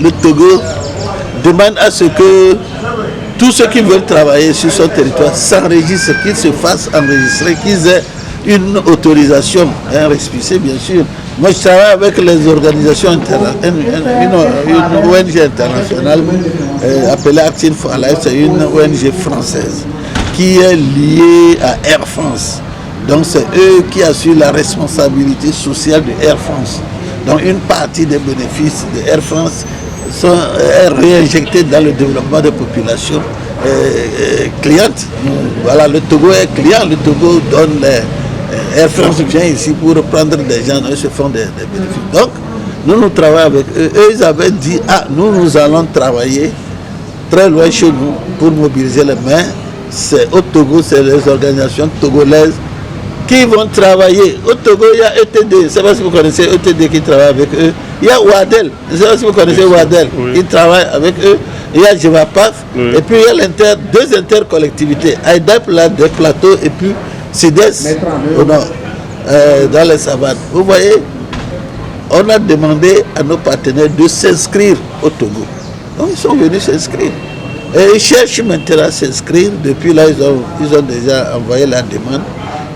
le Togo demande à ce que tous ceux qui veulent travailler sur son territoire s'enregistrent, qu'ils se fassent enregistrer, qu'ils aient une autorisation, un récépissé bien sûr. Moi je travaille avec les organisations internationales, une ONG internationale appelée Action for Life, c'est une ONG française qui est liée à Air France. Donc c'est eux qui assurent la responsabilité sociale de Air France. Donc une partie des bénéfices de Air France sont réinjectés dans le développement des populations clientes. Voilà, le Togo est client, le Togo donne les... Air France vient ici pour prendre des gens, eux se font des bénéfices. Donc, nous travaillons avec eux. Eux, ils avaient dit, nous allons travailler très loin chez nous pour mobiliser les mains. C'est au Togo, c'est les organisations togolaises qui vont travailler. Au Togo, il y a ETD, je ne sais pas si vous connaissez ETD qui travaille avec eux. Il y a Wadel, je ne sais pas si vous connaissez Wadel, qui travaille avec eux. Il y a Jevapaf, et puis il y a deux intercollectivités, AIDEP, des plateaux, et puis CIDES au nord, dans les savanes. Vous voyez, on a demandé à nos partenaires de s'inscrire au Togo. Donc ils sont venus s'inscrire. Et ils cherchent maintenant à s'inscrire. Depuis là, ils ont déjà envoyé la demande,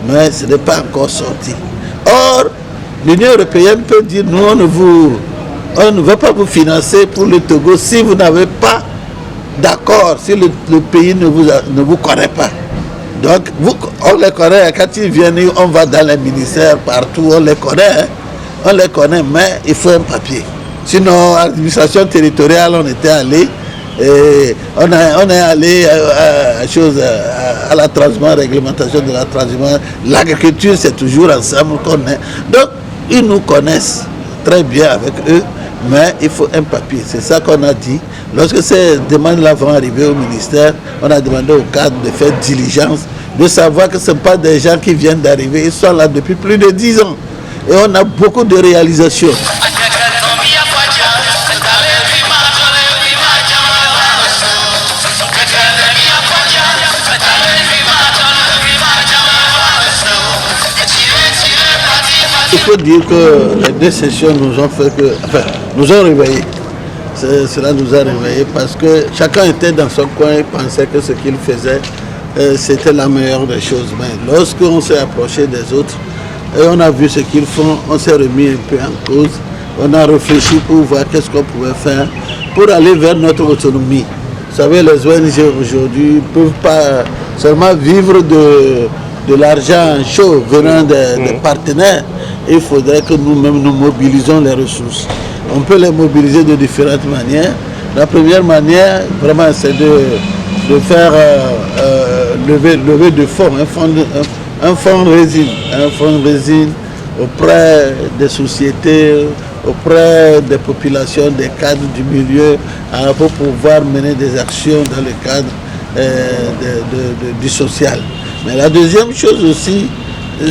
mais ce n'est pas encore sorti. Or, l'Union européenne peut dire, nous, on ne va pas vous financer pour le Togo si vous n'avez pas d'accord, si le pays ne vous connaît pas. Donc, on les connaît, quand ils viennent, on va dans les ministères, partout, on les connaît, mais il faut un papier. Sinon, l'administration territoriale, on était allé, on est allé à la transhumance, réglementation de la transhumance. L'agriculture, c'est toujours ensemble qu'on est. Donc, ils nous connaissent très bien avec eux, mais il faut un papier. C'est ça qu'on a dit. Lorsque ces demandes-là vont arriver au ministère, on a demandé au cadre de faire diligence, de savoir que ce ne sont pas des gens qui viennent d'arriver, ils sont là depuis plus de 10 ans. Et on a beaucoup de réalisations. Il faut dire que les deux sessions nous ont fait que, nous ont réveillés. Cela nous a réveillés parce que chacun était dans son coin et pensait que ce qu'il faisait, c'était la meilleure des choses. Mais lorsqu'on s'est approché des autres et on a vu ce qu'ils font, on s'est remis un peu en cause. On a réfléchi pour voir qu'est-ce qu'on pouvait faire pour aller vers notre autonomie. Vous savez, les ONG aujourd'hui ne peuvent pas seulement vivre de l'argent chaud venant des partenaires. Il faudrait que nous-mêmes nous mobilisons les ressources. On peut les mobiliser de différentes manières. La première manière, vraiment, c'est de faire lever de fonds, un fonds résine auprès des sociétés, auprès des populations, des cadres du milieu, pour pouvoir mener des actions dans le cadre du social. Mais la deuxième chose aussi,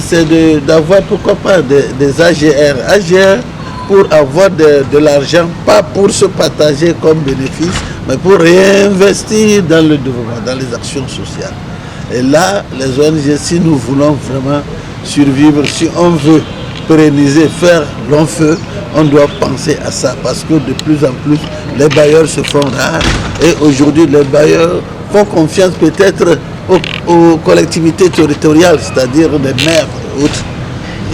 c'est d'avoir, pourquoi pas, des AGR. AGR pour avoir de l'argent, pas pour se partager comme bénéfice, mais pour réinvestir dans le développement, dans les actions sociales. Et là, les ONG, si nous voulons vraiment survivre, si on veut pérenniser, faire long feu, on doit penser à ça, parce que de plus en plus, les bailleurs se font rares. Et aujourd'hui, les bailleurs font confiance peut-être aux collectivités territoriales, c'est-à-dire les maires et autres.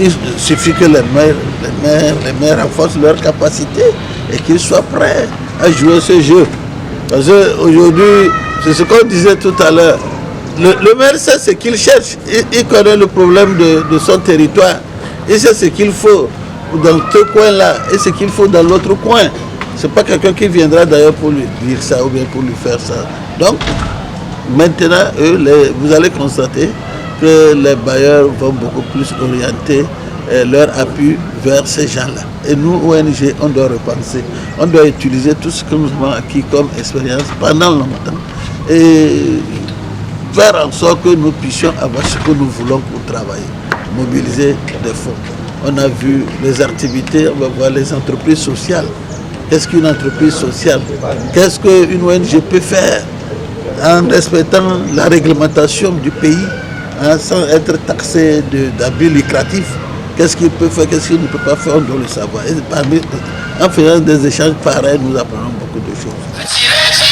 Il suffit que les maires renforcent leur capacité et qu'ils soient prêts à jouer ce jeu. Parce qu'aujourd'hui, c'est ce qu'on disait tout à l'heure, le maire sait ce qu'il cherche, il connaît le problème de son territoire, il sait ce qu'il faut dans ce coin-là et ce qu'il faut dans l'autre coin. Ce n'est pas quelqu'un qui viendra d'ailleurs pour lui dire ça ou bien pour lui faire ça. Donc, maintenant, vous allez constater que les bailleurs vont beaucoup plus orienter leur appui vers ces gens-là. Et nous, ONG, on doit repenser. On doit utiliser tout ce que nous avons acquis comme expérience pendant longtemps et faire en sorte que nous puissions avoir ce que nous voulons pour travailler. Mobiliser des fonds. On a vu les activités, on va voir les entreprises sociales. Qu'est-ce qu'une entreprise sociale? Qu'est-ce qu'une ONG peut faire en respectant la réglementation du pays, sans être taxé d'abus lucratifs? qu'est-ce qu'il peut faire, qu'est-ce qu'il ne peut pas faire, on doit le savoir. Et en faisant des échanges pareils, nous apprenons beaucoup de choses.